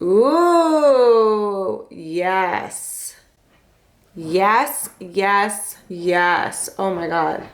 Ooh, yes. Yes, yes, yes. Oh my God.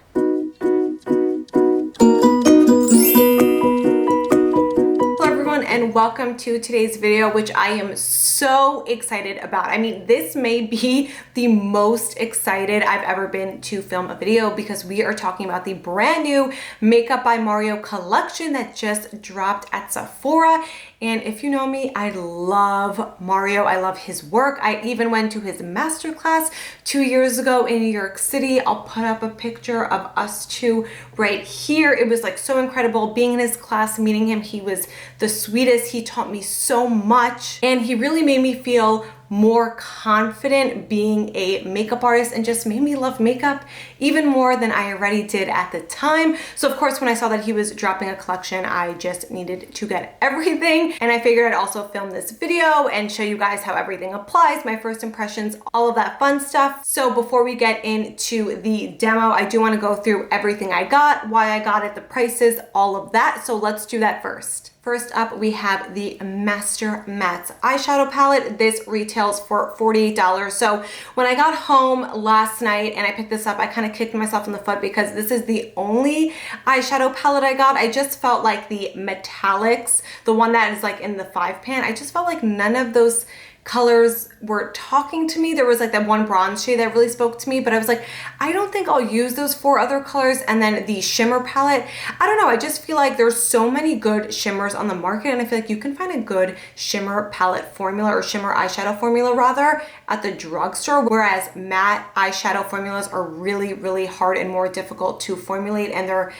And welcome to today's video, which I am so excited about. I mean, this may be the most excited I've ever been to film a video because we are talking about the brand new Makeup by Mario collection that just dropped at Sephora. And if you know me, I love Mario. I love his work. I even went to his masterclass 2 years ago in New York City. I'll put up a picture of us two right here. It was like so incredible being in his class, meeting him. He was the sweetest. He taught me so much and he really made me feel more confident being a makeup artist and just made me love makeup even more than I already did at the time. So of course, when I saw that he was dropping a collection, I just needed to get everything. And I figured I'd also film this video and show you guys how everything applies, my first impressions, all of that fun stuff. So before we get into the demo, I do want to go through everything I got, why I got it, the prices, all of that. So let's do that first. First up, we have the Master Mattes eyeshadow palette. This retails for $48. So when I got home last night and I picked this up, I kind of kicked myself in the foot because this is the only eyeshadow palette I got. I just felt like the metallics, the one that is like in the 5-pan, I just felt like none of those colors were talking to me. There was like that one bronze shade that really spoke to me, but I was like, I don't think I'll use those 4 other colors. And then the shimmer palette, I don't know, I just feel like there's so many good shimmers on the market and I feel like you can find a good shimmer palette formula or shimmer eyeshadow formula rather at the drugstore, whereas matte eyeshadow formulas are really, really hard and more difficult to formulate and they're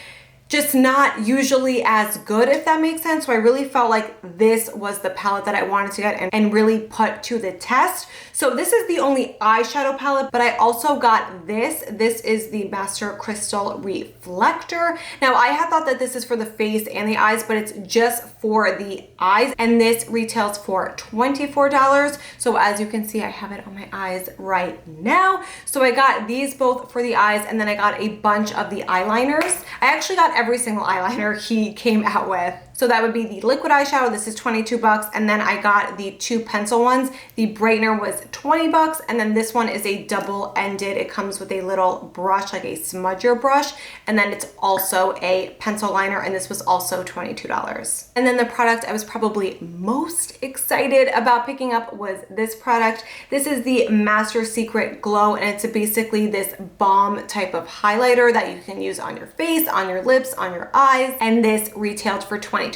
just not usually as good, if that makes sense. So I really felt like this was the palette that I wanted to get and really put to the test. So this is the only eyeshadow palette, but I also got this. This is the Master Crystal Reflector. Now I had thought that this is for the face and the eyes, but it's just for the eyes. And this retails for $24. So as you can see, I have it on my eyes right now. So I got these both for the eyes and then I got a bunch of the eyeliners. I actually got every single eyeliner he came out with. So that would be the liquid eyeshadow. This is 22 bucks. And then I got the 2 pencil ones. The brightener was 20 bucks. And then this one is a double-ended. It comes with a little brush, like a smudger brush. And then it's also a pencil liner. And this was also $22. And then the product I was probably most excited about picking up was this product. This is the Master Secret Glow. And it's basically this balm type of highlighter that you can use on your face, on your lips, on your eyes. And this retailed for $22.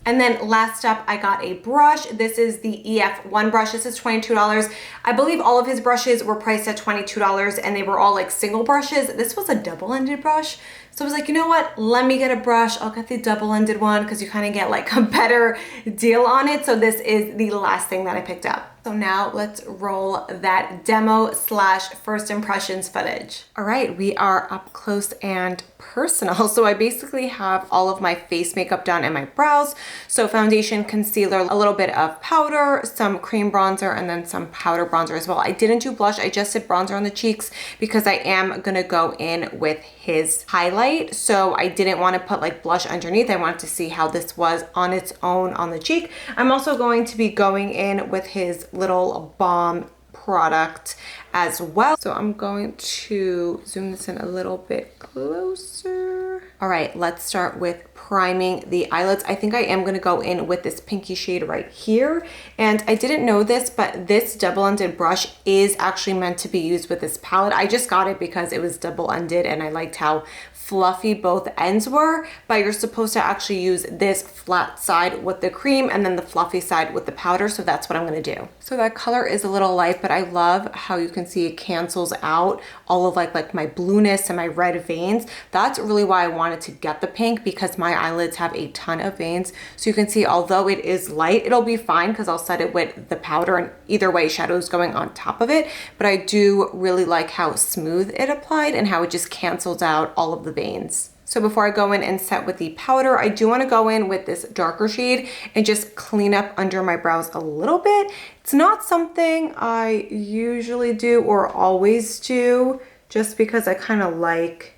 And then last up, I got a brush. This is the Ef1 brush. This is $22. I believe all of his brushes were priced at $22 and they were all like single brushes. This was a double-ended brush. So I was like, you know what? Let me get a brush. I'll get the double-ended one because you kind of get like a better deal on it. So this is the last thing that I picked up. So now let's roll that demo / first impressions footage. All right, we are up close and personal. So I basically have all of my face makeup done and my brows. So foundation, concealer, a little bit of powder, some cream bronzer, and then some powder bronzer as well. I didn't do blush. I just did bronzer on the cheeks because I am gonna go in with his highlight. So I didn't want to put like blush underneath. I wanted to see how this was on its own on the cheek. I'm also going to be going in with his little balm product as well. So I'm going to zoom this in a little bit closer. All right, let's start with priming the eyelids. I think I am going to go in with this pinky shade right here. And I didn't know this, but this double-ended brush is actually meant to be used with this palette. I just got it because it was double-ended and I liked how fluffy both ends were, but you're supposed to actually use this flat side with the cream and then the fluffy side with the powder. So that's what I'm gonna do. So that color is a little light, but I love how you can see it cancels out all of like my blueness and my red veins. That's really why I wanted to get the pink, because my eyelids have a ton of veins. So you can see, although it is light, it'll be fine because I'll set it with the powder and either way shadow's going on top of it. But I do really like how smooth it applied and how it just cancels out all of the veins. So before I go in and set with the powder, I do want to go in with this darker shade and just clean up under my brows a little bit. It's not something I usually do or always do, just because I kind of like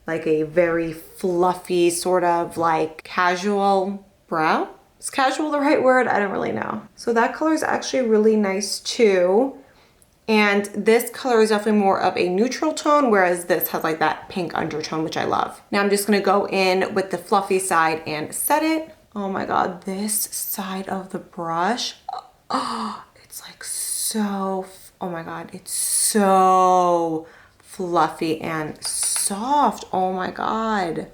a very fluffy sort of like casual brow. Is casual the right word? I don't really know. So that color is actually really nice too. And this color is definitely more of a neutral tone, whereas this has like that pink undertone, which I love. Now I'm just gonna go in with the fluffy side and set it. Oh my God, this side of the brush, oh, it's like so, oh my God, it's so fluffy and soft. Oh my God.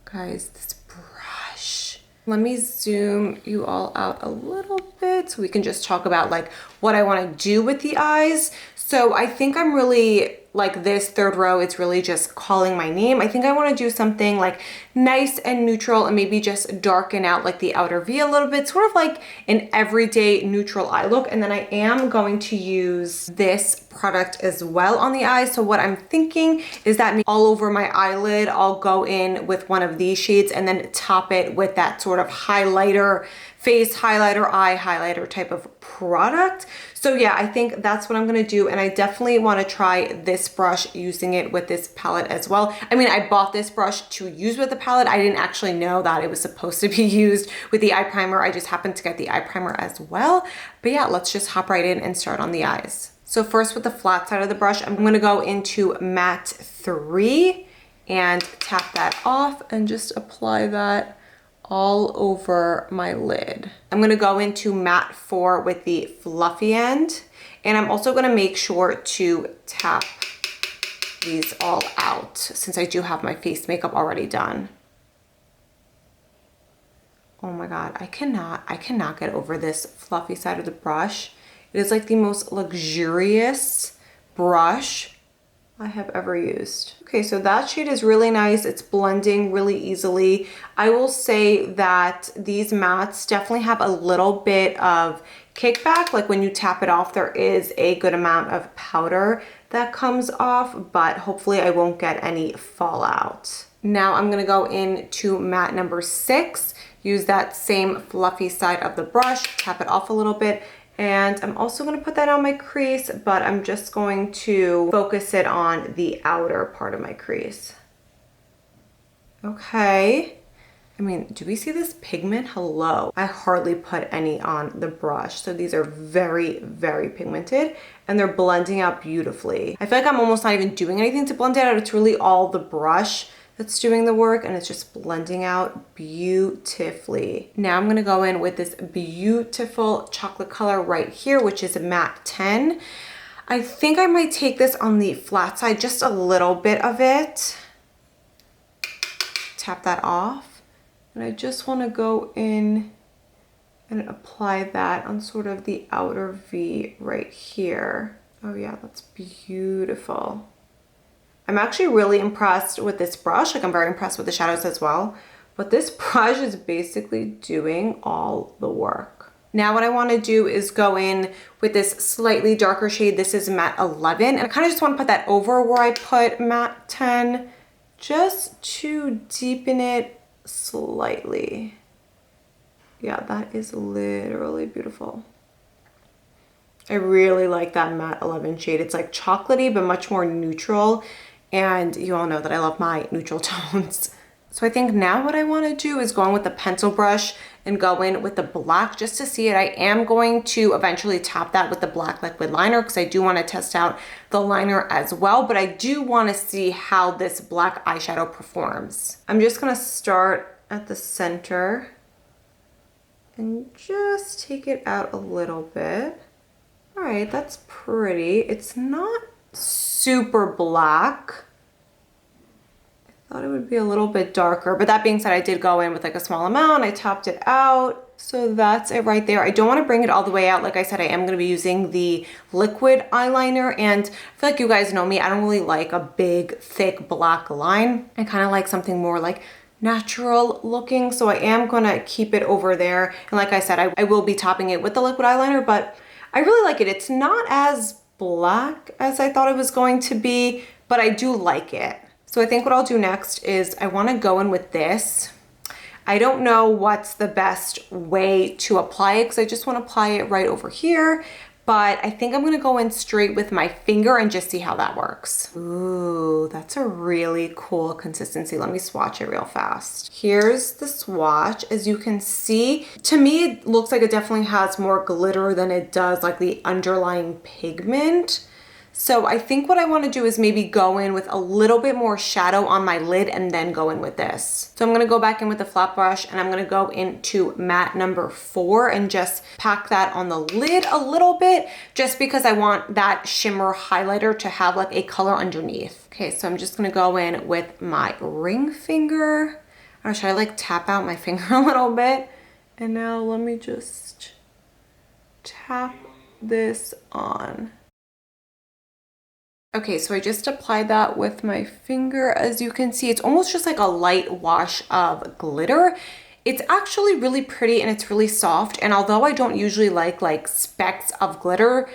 Guys, this brush. Let me zoom you all out a little bit so we can just talk about like what I want to do with the eyes. So I think I'm really like this third row, it's really just calling my name. I think I want to do something like nice and neutral and maybe just darken out like the outer V a little bit, sort of like an everyday neutral eye look. And then I am going to use this product as well on the eyes. So what I'm thinking is that all over my eyelid, I'll go in with one of these shades and then top it with that sort of highlighter, face highlighter, eye highlighter type of product. So yeah, I think that's what I'm gonna do. And I definitely wanna try this brush, using it with this palette as well. I mean, I bought this brush to use with the palette. I didn't actually know that it was supposed to be used with the eye primer. I just happened to get the eye primer as well. But yeah, let's just hop right in and start on the eyes. So first with the flat side of the brush, I'm gonna go into matte 3 and tap that off and just apply that all over my lid. I'm gonna go into matte 4 with the fluffy end, and I'm also gonna make sure to tap these all out since I do have my face makeup already done. Oh my God, I cannot get over this fluffy side of the brush. It is like the most luxurious brush I have ever used. Okay, so that shade is really nice. It's blending really easily. I will say that these mattes definitely have a little bit of kickback. Like when you tap it off, there is a good amount of powder that comes off, but hopefully I won't get any fallout. Now I'm gonna go into matte number 6, use that same fluffy side of the brush, tap it off a little bit, and I'm also gonna put that on my crease, but I'm just going to focus it on the outer part of my crease. Okay. I mean, do we see this pigment? Hello. I hardly put any on the brush. So these are very, very pigmented and they're blending out beautifully. I feel like I'm almost not even doing anything to blend it out. It's really all the brush that's doing the work and it's just blending out beautifully. Now I'm gonna go in with this beautiful chocolate color right here, which is a matte 10. I think I might take this on the flat side, just a little bit of it. Tap that off. And I just wanna go in and apply that on sort of the outer V right here. Oh yeah, that's beautiful. I'm actually really impressed with this brush. Like I'm very impressed with the shadows as well, but this brush is basically doing all the work. Now what I want to do is go in with this slightly darker shade. This is matte 11, and I kind of just want to put that over where I put matte 10, just to deepen it slightly. Yeah, that is literally beautiful. I really like that matte 11 shade. It's like chocolatey, but much more neutral. And you all know that I love my neutral tones. So I think now what I want to do is go in with the pencil brush and go in with the black just to see it. I am going to eventually tap that with the black liquid liner because I do want to test out the liner as well, but I do want to see how this black eyeshadow performs. I'm just going to start at the center and just take it out a little bit. All right, that's pretty. It's not super black. I thought it would be a little bit darker, but that being said, I did go in with like a small amount. I topped it out. So that's it right there. I don't want to bring it all the way out. Like I said, I am going to be using the liquid eyeliner, and I feel like you guys know me. I don't really like a big, thick black line. I kind of like something more like natural looking. So I am going to keep it over there. And like I said, I will be topping it with the liquid eyeliner, but I really like it. It's not as black as I thought it was going to be, but I do like it. So I think what I'll do next is I want to go in with this. I don't know what's the best way to apply it because I just want to apply it right over here, but I think I'm gonna go in straight with my finger and just see how that works. Ooh, that's a really cool consistency. Let me swatch it real fast. Here's the swatch. As you can see, to me, it looks like it definitely has more glitter than it does like the underlying pigment. So I think what I want to do is maybe go in with a little bit more shadow on my lid and then go in with this. So I'm going to go back in with the flat brush and I'm going to go into matte number 4 and just pack that on the lid a little bit, just because I want that shimmer highlighter to have like a color underneath. Okay, so I'm just going to go in with my ring finger. Or should I like tap out my finger a little bit? And now let me just tap this on. Okay, so I just applied that with my finger. As you can see, it's almost just like a light wash of glitter. It's actually really pretty and it's really soft. And although I don't usually like specks of glitter,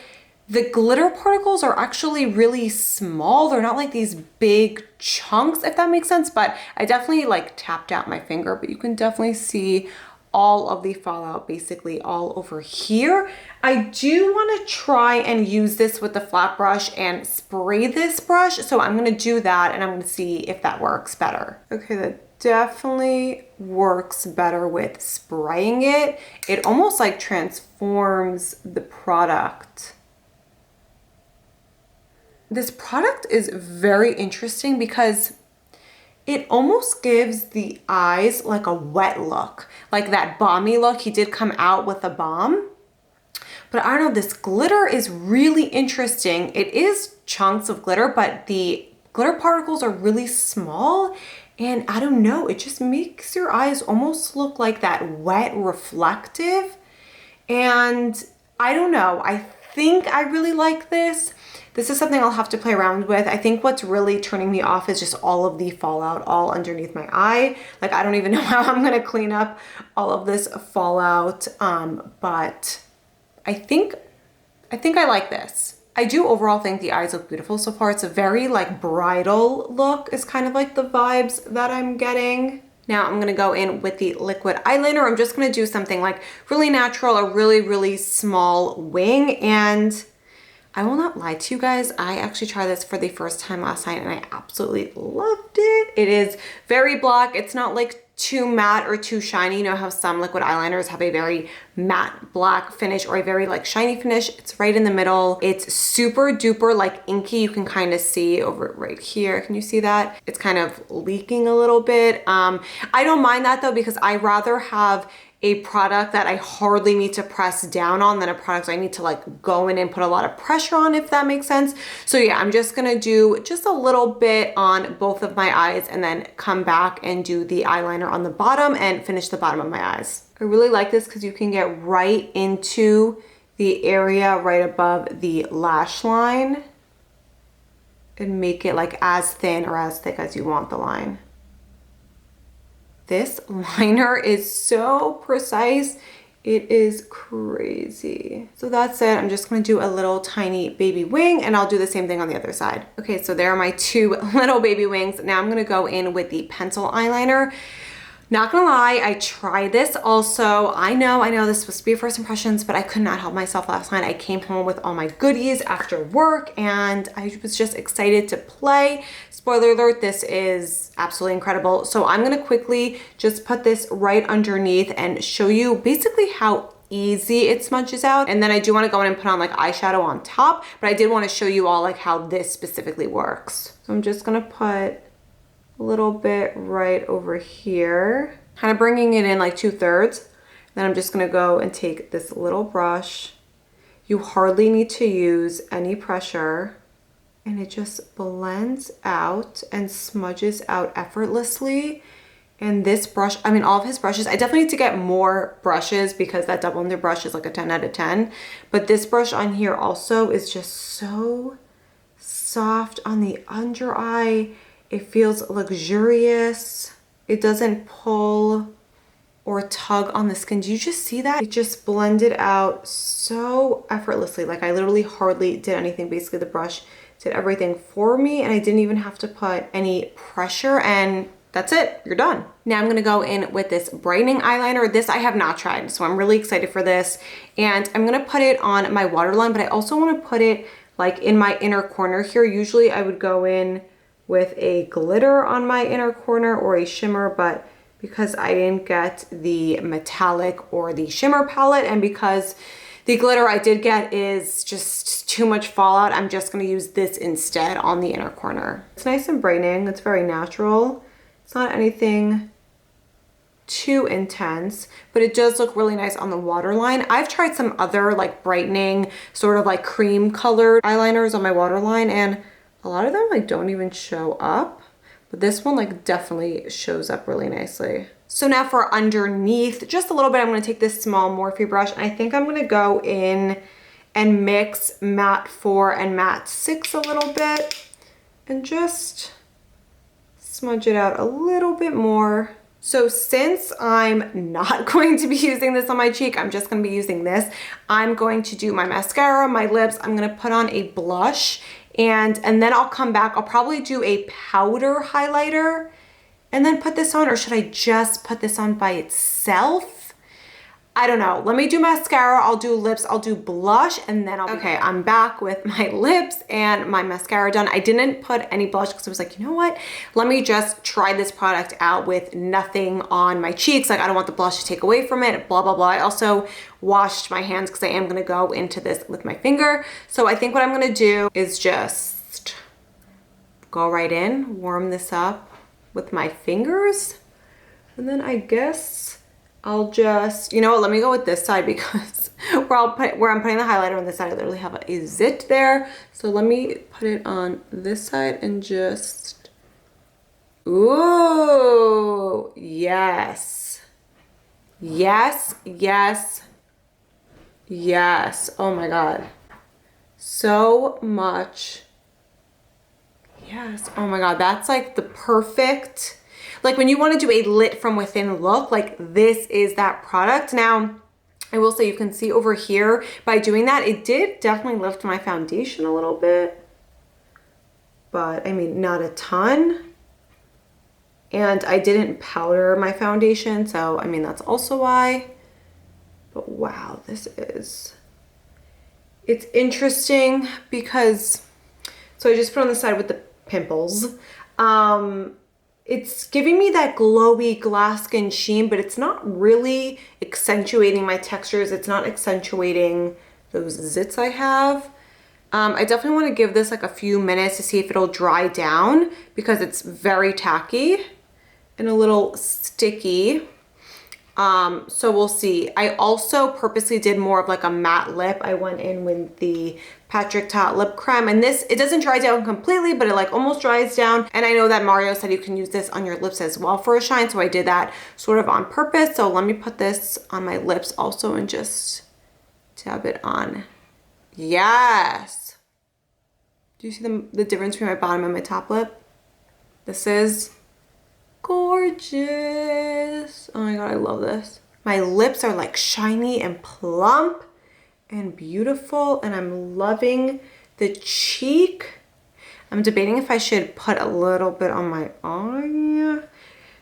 the glitter particles are actually really small. They're not like these big chunks, if that makes sense. But I definitely like tapped out my finger, but you can definitely see all of the fallout basically all over here. I do want to try and use this with the flat brush and spray this brush. So I'm going to do that and I'm going to see if that works better. Okay, that definitely works better with spraying it. It almost like transforms the product. This product is very interesting because it almost gives the eyes like a wet look, like that balmy look. He did come out with a balm, but I don't know, this glitter is really interesting. It is chunks of glitter, but the glitter particles are really small. And I don't know, it just makes your eyes almost look like that wet reflective. And I don't know, I think I really like this. This is something I'll have to play around with. I think what's really turning me off is just all of the fallout all underneath my eye. Like, I don't even know how I'm gonna clean up all of this fallout, but I think I like this. I do overall think the eyes look beautiful so far. It's a very like bridal look is kind of like the vibes that I'm getting. Now I'm gonna go in with the liquid eyeliner. I'm just gonna do something like really natural, a really, really small wing. And I will not lie to you guys, I actually tried this for the first time last night and I absolutely loved it. It is very black. It's not like too matte or too shiny. You know how some liquid eyeliners have a very matte black finish or a very like shiny finish. It's right in the middle. It's super duper like inky. You can kind of see over right here. Can you see that? It's kind of leaking a little bit. I don't mind that though, because I rather have a product that I hardly need to press down on than a product I need to like go in and put a lot of pressure on, if that makes sense. So yeah, I'm just gonna do just a little bit on both of my eyes and then come back and do the eyeliner on the bottom and finish the bottom of my eyes. I really like this because you can get right into the area right above the lash line and make it like as thin or as thick as you want the line. This liner is so precise. It is crazy. So that's it. I'm just gonna do a little tiny baby wing and I'll do the same thing on the other side. Okay, so there are my two little baby wings. Now I'm gonna go in with the pencil eyeliner. Not gonna lie, I tried this also. I know this was supposed to be a first impressions, but I could not help myself last night. I came home with all my goodies after work and I was just excited to play. Spoiler alert, this is absolutely incredible. So I'm gonna quickly just put this right underneath and show you basically how easy it smudges out. And then I do wanna go in and put on like eyeshadow on top, but I did wanna show you all like how this specifically works. So I'm just gonna put a little bit right over here, kind of bringing it in like 2/3. Then I'm just gonna go and take this little brush. You hardly need to use any pressure and it just blends out and smudges out effortlessly. And this brush, I mean, all of his brushes, I definitely need to get more brushes because that double ended brush is like a 10 out of 10. But this brush on here also is just so soft on the under eye. It feels luxurious. It doesn't pull or tug on the skin. Do you just see that? It just blended out so effortlessly. Like I literally hardly did anything. Basically the brush did everything for me and I didn't even have to put any pressure. And that's it, you're done. Now I'm gonna go in with this brightening eyeliner. This I have not tried, so I'm really excited for this. And I'm gonna put it on my waterline, but I also wanna put it like in my inner corner here. Usually I would go in with a glitter on my inner corner or a shimmer, but because I didn't get the metallic or the shimmer palette, and because the glitter I did get is just too much fallout, I'm just gonna use this instead on the inner corner. It's nice and brightening, it's very natural. It's not anything too intense, but it does look really nice on the waterline. I've tried some other like brightening, sort of like cream colored eyeliners on my waterline, and a lot of them like don't even show up. But this one like definitely shows up really nicely. So now for underneath, just a little bit, I'm gonna take this small Morphe brush, and I think I'm gonna go in and mix matte 4 and matte 6 a little bit and just smudge it out a little bit more. So since I'm not going to be using this on my cheek, I'm just gonna be using this. I'm going to do my mascara, my lips, I'm gonna put on a blush, and then I'll come back. I'll probably do a powder highlighter and then put this on, or should I just put this on by itself? I don't know. Let me do mascara, I'll do lips, I'll do blush, and then okay, I'm back with my lips and my mascara done. I didn't put any blush because I was like, you know what? Let me just try this product out with nothing on my cheeks. Like, I don't want the blush to take away from it, blah, blah, blah. I also washed my hands because I am gonna go into this with my finger. So I think what I'm gonna do is just go right in, warm this up with my fingers, and then I guess I'll just, you know what, let me go with this side because where I'm putting the highlighter on this side, I literally have a zit there. So let me put it on this side and just, ooh, yes. Yes, yes, yes. Oh my God. So much. Yes, oh my God, that's like the perfect, like when you want to do a lit from within look, like this is that product. Now, I will say you can see over here by doing that, it did definitely lift my foundation a little bit, but I mean, not a ton. And I didn't powder my foundation, so I mean, that's also why. But wow, it's interesting because, so I just put on the side with the pimples. It's giving me that glowy glass skin sheen, but it's not really accentuating my textures. It's not accentuating those zits I have. I definitely want to give this like a few minutes to see if it'll dry down because it's very tacky and a little sticky. So we'll see. I also purposely did more of like a matte lip. I went in with the Patrick Ta lip creme, and this, it doesn't dry down completely, but it like almost dries down. And I know that Mario said you can use this on your lips as well for a shine, so I did that sort of on purpose. So let me put this on my lips also and just dab it on. Yes. Do you see the difference between my bottom and my top lip? This is gorgeous. Oh my God, I love this. My lips are like shiny and plump and beautiful, and I'm loving the cheek. I'm debating if I should put a little bit on my eye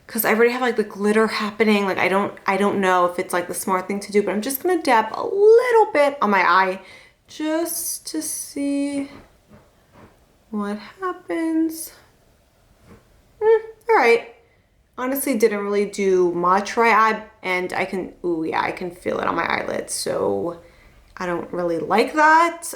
because I already have like the glitter happening. Like I don't know if it's like the smart thing to do, but I'm just gonna dab a little bit on my eye just to see what happens. All right. Honestly, didn't really do much, right? And I can, ooh yeah, I can feel it on my eyelids, so I don't really like that.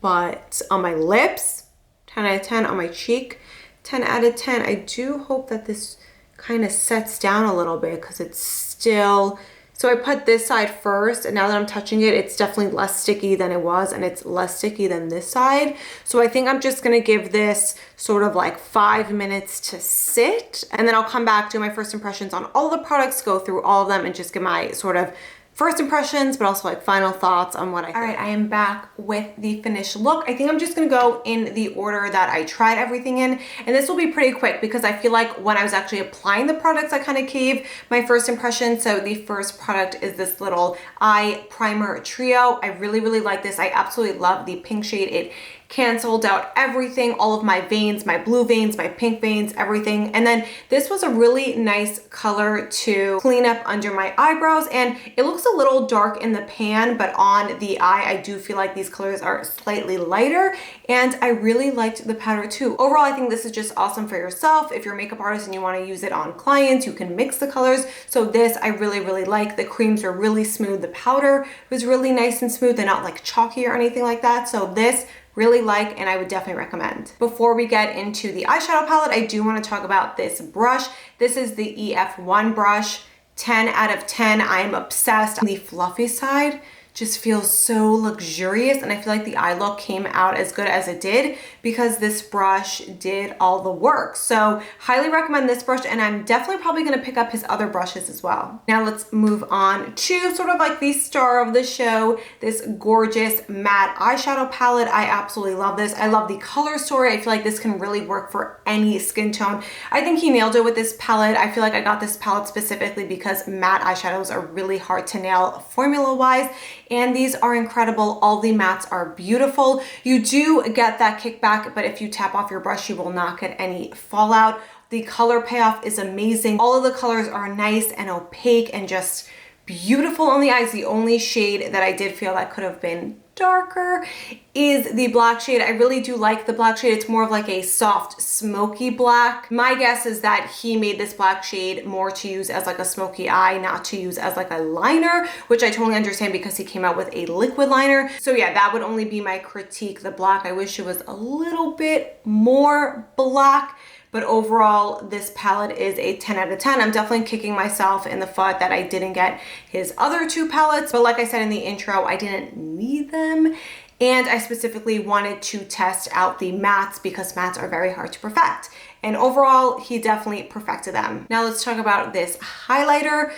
But on my lips, 10 out of 10. On my cheek, 10 out of 10. I do hope that this kind of sets down a little bit because it's still, so I put this side first, and now that I'm touching it, it's definitely less sticky than it was, and it's less sticky than this side. So I think I'm just gonna give this sort of like 5 minutes to sit, and then I'll come back, do my first impressions on all the products, go through all of them, and just give my sort of first impressions, but also like final thoughts on what I think. All right, I am back with the finished look. I think I'm just gonna go in the order that I tried everything in, and this will be pretty quick because I feel like when I was actually applying the products, I kind of gave my first impression. So the first product is this little eye primer trio. I really, really like this. I absolutely love the pink shade. It canceled out everything, all of my veins, my blue veins, my pink veins, everything. And then this was a really nice color to clean up under my eyebrows, and it looks a little dark in the pan, but on the eye, I do feel like these colors are slightly lighter, and I really liked the powder too. Overall, I think this is just awesome for yourself. If you're a makeup artist and you want to use it on clients, you can mix the colors. So this I really, really like. The creams were really smooth. The powder was really nice and smooth and not like chalky or anything like that. So this really like, and I would definitely recommend. Before we get into the eyeshadow palette, I do want to talk about this brush. This is the Ef1 brush. 10 out of 10. I am obsessed. The fluffy side just feels so luxurious, and I feel like the eye look came out as good as it did because this brush did all the work. So highly recommend this brush, and I'm definitely probably going to pick up his other brushes as well. Now let's move on to sort of like the star of the show, this gorgeous matte eyeshadow palette. I absolutely love this. I love the color story. I feel like this can really work for any skin tone. I think he nailed it with this palette. I feel like I got this palette specifically because matte eyeshadows are really hard to nail formula wise, and these are incredible. All the mattes are beautiful. You do get that kickback, but if you tap off your brush, you will not get any fallout. The color payoff is amazing. All of the colors are nice and opaque and just beautiful on the eyes. The only shade that I did feel that could have been darker is the black shade. I really do like the black shade. It's more of like a soft smoky black. My guess is that he made this black shade more to use as like a smoky eye, not to use as like a liner, which I totally understand because he came out with a liquid liner. So yeah, that would only be my critique. The black, I wish it was a little bit more black. But overall, this palette is a 10 out of 10. I'm definitely kicking myself in the foot that I didn't get his other two palettes. But like I said in the intro, I didn't need them. And I specifically wanted to test out the mattes because mattes are very hard to perfect. And overall, he definitely perfected them. Now let's talk about this highlighter.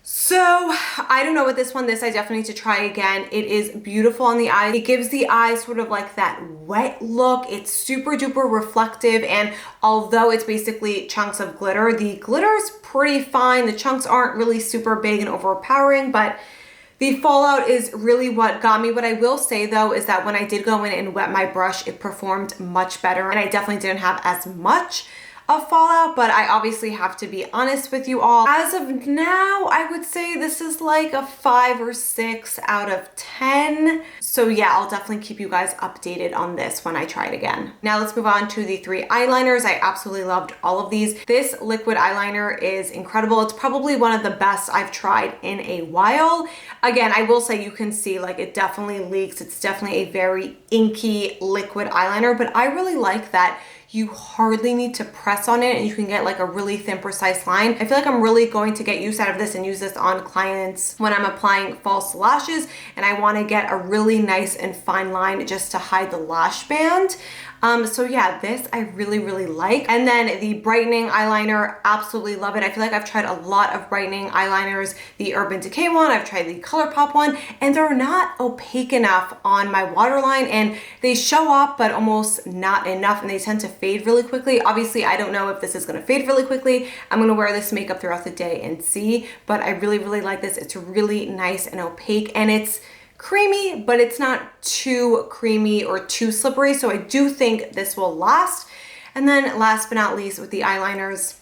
So I don't know with this one. This I definitely need to try again. It is beautiful on the eye. It gives the eye sort of like that wet look. It's super duper reflective, and although it's basically chunks of glitter, the glitter is pretty fine. The chunks aren't really super big and overpowering, but the fallout is really what got me. What I will say though is that when I did go in and wet my brush, it performed much better, and I definitely didn't have as much of fallout, but I obviously have to be honest with you all. As of now, I would say this is like a 5 or 6 out of 10. So yeah, I'll definitely keep you guys updated on this when I try it again. Now let's move on to the 3 eyeliners. I absolutely loved all of these. This liquid eyeliner is incredible. It's probably one of the best I've tried in a while. Again, I will say you can see like it definitely leaks. It's definitely a very inky liquid eyeliner, but I really like that you hardly need to press on it and you can get like a really thin, precise line. I feel like I'm really going to get use out of this and use this on clients when I'm applying false lashes and I want to get a really nice and fine line just to hide the lash band. So yeah, this I really, really like. And then the brightening eyeliner, absolutely love it. I feel like I've tried a lot of brightening eyeliners, the Urban Decay one, I've tried the ColourPop one, and they're not opaque enough on my waterline, and they show up, but almost not enough, and they tend to fade really quickly. Obviously, I don't know if this is gonna fade really quickly. I'm gonna wear this makeup throughout the day and see, but I really, really like this. It's really nice and opaque, and it's creamy, but it's not too creamy or too slippery. So I do think this will last. And then last but not least with the eyeliners,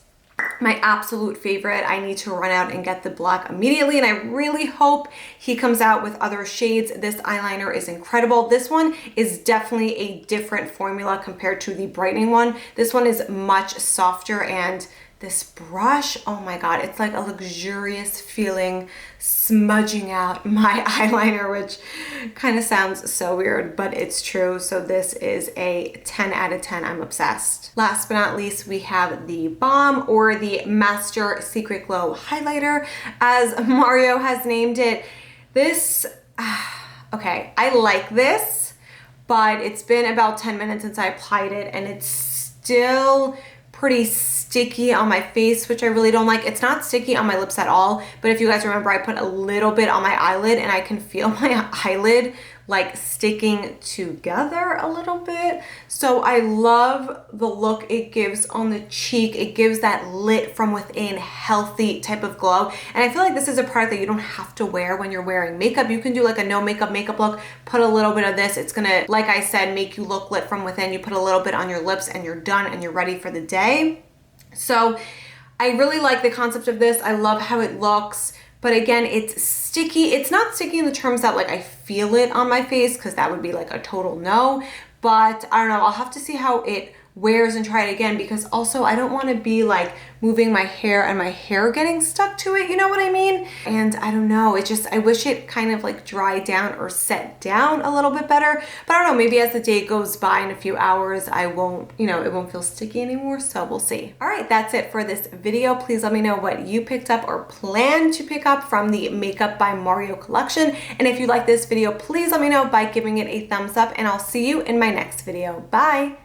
my absolute favorite, I need to run out and get the black immediately, and I really hope he comes out with other shades. This eyeliner is incredible. This one is definitely a different formula compared to the brightening one. This one is much softer, and this brush, oh my God, it's like a luxurious feeling smudging out my eyeliner, which kind of sounds so weird, but it's true. So this is a 10 out of 10. I'm obsessed. Last but not least, we have the Balm, or the Master Secret Glow Highlighter, as Mario has named it. This, okay, I like this, but it's been about 10 minutes since I applied it, and it's still pretty sticky on my face, which I really don't like. It's not sticky on my lips at all, but if you guys remember, I put a little bit on my eyelid and I can feel my eyelid like sticking together a little bit. So I love the look it gives on the cheek. It gives that lit from within, healthy type of glow. And I feel like this is a product that you don't have to wear when you're wearing makeup. You can do like a no makeup look, put a little bit of this. It's gonna, like I said, make you look lit from within. You put a little bit on your lips and you're done and you're ready for the day. So I really like the concept of this. I love how it looks. But again, it's sticky. It's not sticky in the terms that like I feel it on my face, because that would be like a total no. But I don't know, I'll have to see how it wears and try it again, because also I don't want to be like moving my hair and my hair getting stuck to it, you know what I mean? And I don't know, it just, I wish it kind of like dried down or set down a little bit better. But I don't know, maybe as the day goes by in a few hours, I won't, you know, it won't feel sticky anymore, so we'll see. All right, that's it for this video. Please let me know what you picked up or plan to pick up from the Makeup by Mario collection. And if you like this video, please let me know by giving it a thumbs up, and I'll see you in my next video. Bye.